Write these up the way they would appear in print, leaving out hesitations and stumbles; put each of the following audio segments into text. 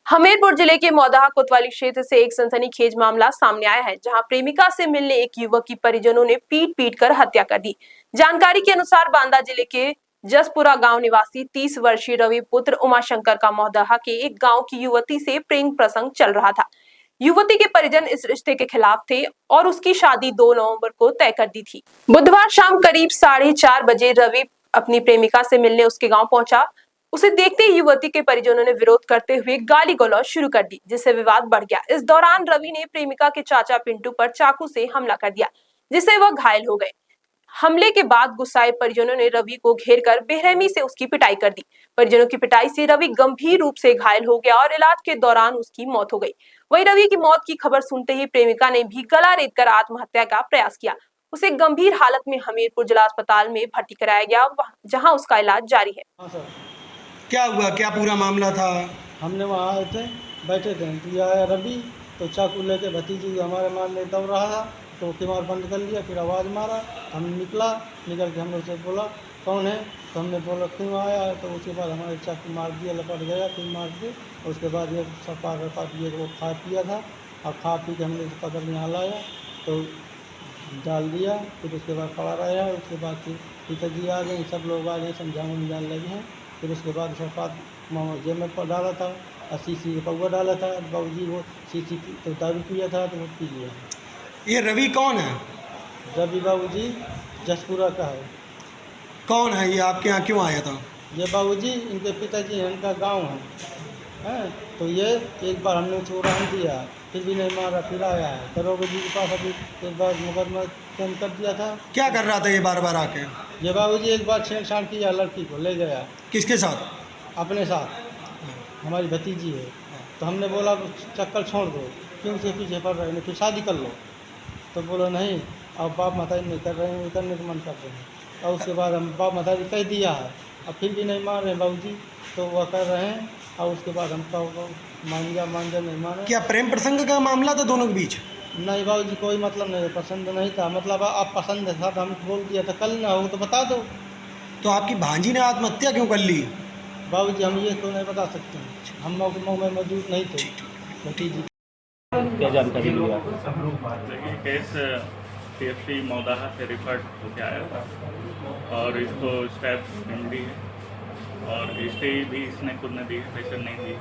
हमीरपुर जिले के मौदाहा कोतवाली क्षेत्र से एक सनसनीखेज मामला सामने आया है, जहां प्रेमिका से मिलने एक युवक की परिजनों ने पीट कर हत्या कर दी। जानकारी के अनुसार बांदा जिले के जसपुरा गांव निवासी 30 वर्षीय रवि पुत्र उमाशंकर का मौदाहा के एक गांव की युवती से प्रेम प्रसंग चल रहा था। युवती के परिजन इस रिश्ते के खिलाफ थे और उसकी शादी 2 नवंबर को तय कर दी थी। बुधवार शाम करीब 4:30 बजे रवि अपनी प्रेमिका से मिलने उसके गांव पहुंचा। उसे देखते ही युवती के परिजनों ने विरोध करते हुए गाली गलौज शुरू कर दी, जिससे विवाद बढ़ गया। इस दौरान रवि ने प्रेमिका के चाचा पिंटू पर चाकू से हमला कर दिया, जिससे वह घायल हो गए। हमले के बाद गुस्साए परिजनों ने रवि को घेर कर बेरहमी से उसकी पिटाई कर दी। परिजनों की पिटाई से रवि गंभीर रूप से घायल हो गया और इलाज के दौरान उसकी मौत हो गई। वहीं रवि की मौत की खबर सुनते ही प्रेमिका ने भी गला रेत कर आत्महत्या का प्रयास किया। उसे गंभीर हालत में हमीरपुर जिला अस्पताल में भर्ती कराया गया, जहां उसका इलाज जारी है। क्या हुआ, क्या पूरा मामला था? हमने वहाँ आए थे, बैठे थे, तो ये आया रवि, तो चाकू लेके भतीजी हमारे मारने दौड़ रहा था, तो किमार बंद कर लिया, फिर आवाज़ मारा, हम निकल के हमने उसे बोला कौन है, तो हमने बोला क्यों आया, तो उसके बाद हमारे चाकू मार दिया, लपट गया, फिर मार के उसके बाद ये सपा ये वो खा पिया था, और खा पी के हमने पकड़ यहाँ लाया, तो डाल दिया, फिर उसके बाद पड़ा रहा, उसके बाद फिर पिताजी आ गए, सब लोग आ गए, समझाने लगे हैं। फिर उसके बाद सरपात जेब में डाला था और सीसी पौवा डाला था, बाबूजी वो सीसी तो दारू पिया था तो वो पी लिया। ये रवि कौन है? रवि बाबूजी जसपुरा का है। कौन है ये, आपके यहाँ क्यों आया था? ये बाबूजी इनके पिताजी हैं, इनका गांव है, तो ये एक बार हमने उसको रहन दिया, फिर भी नहीं मारा, फिर आया है दरोगा जी के पास, अभी एक बार मुकदमा चेंज कर दिया था। क्या कर रहा था ये बार बार आके? ये बाबूजी एक बार छेड़छाड़ किया, लड़की को ले गया। किसके साथ? अपने साथ, हमारी भतीजी है, तो हमने बोला चक्कर छोड़ दो, क्यों उसके पीछे पड़ रहे हैं, फिर शादी कर लो, तो बोला नहीं, अब बाप माताजी नहीं कर रहे हैं, करने का मन कर रहे हैं, और उसके बाद हम बाप माताजी कह दिया है, अब फिर भी नहीं मान रहे हैं बाबूजी, तो वह कर रहे हैं, और उसके बाद हम मान जा नहीं माने। क्या प्रेम प्रसंग का मामला था दोनों के बीच? नहीं बाबूजी, कोई मतलब नहीं, पसंद नहीं था, मतलब आप पसंद था तो हम बोल दिया था, कल ना हो तो बता दो। तो आपकी भांजी ने आत्महत्या क्यों कर ली? बाबूजी हम ये तो नहीं बता सकते, हम मऊ में मौजूद नहीं थे। भतीजी क्या जानकारी ली आप? देखिए, केस PFC मौदाहा से रिफर्ड होकर आया था और इसको स्टैब इंजरी है और स्टे भी इसने खुद ने दी है, प्रेशर नहीं दी,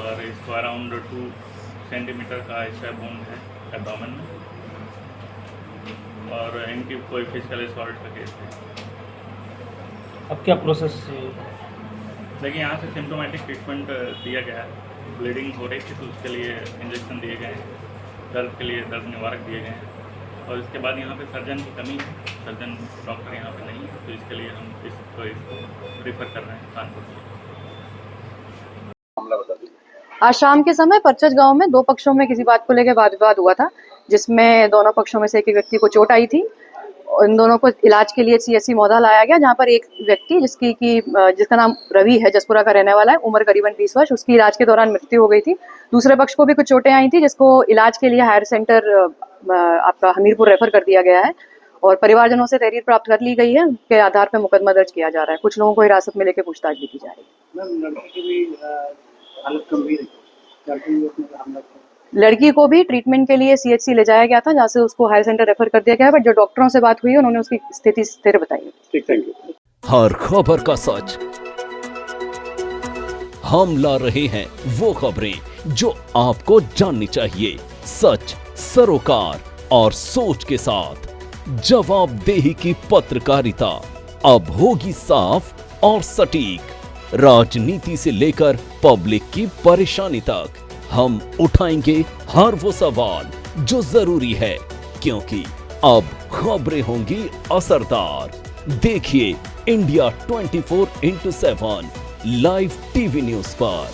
और इसको अराउंड 2 सेंटीमीटर का स्टैब वुंड है एब्डोमेन में, और इनकी कोई फिजिकल असॉल्ट का केस है। अब क्या प्रोसेस? देखिए, यहाँ से सिम्टोमेटिक ट्रीटमेंट दिया गया है, ब्लीडिंग हो रही थी तो उसके लिए इंजेक्शन दिए गए हैं, दर्द के लिए दर्द निवारक दिए गए हैं, और इसके बाद यहाँ पे सर्जन की कमी है, सर्जन डॉक्टर यहाँ पे नहीं है, तो इसके लिए हम इसको रिफ़र कर रहे हैं कानपुर। आज शाम के समय परचज गांव में 2 पक्षों में किसी बात को लेकर वाद विवाद हुआ था, जिसमें दोनों पक्षों में से एक व्यक्ति को चोट आई थी। इन दोनों को इलाज के लिए CSC मौदा लाया गया, जहां पर एक व्यक्ति जिसका नाम रवि है, जसपुरा का रहने वाला है, उम्र करीबन 20 वर्ष, उसकी इलाज के दौरान मृत्यु हो गई थी। दूसरे पक्ष को भी कुछ चोटें आई थी, जिसको इलाज के लिए हायर सेंटर आपका हमीरपुर रेफर कर दिया गया है, और परिवारजनों से तहरीर प्राप्त कर ली गई है, उसके आधार पर मुकदमा दर्ज किया जा रहा है। कुछ लोगों को हिरासत में लेकर पूछताछ भी की जा रही है। लड़की को भी ट्रीटमेंट के लिए CHC ले जाया गया था, जहाँ से उसको हायर सेंटर रेफर कर दिया गया है, बट जो डॉक्टरों से बात हुई है उन्होंने उसकी स्थिति स्थिर बताई है। Thank you. हर खबर का सच हम ला रहे हैं, वो खबरें जो आपको जाननी चाहिए, सच, सरोकार और सोच के साथ। जवाबदेही की पत्रकारिता अब होगी साफ और सटीक। राजनीति से लेकर पब्लिक की परेशानी तक हम उठाएंगे हर वो सवाल जो जरूरी है, क्योंकि अब खबरें होंगी असरदार। देखिए India 24x7 live TV news पर।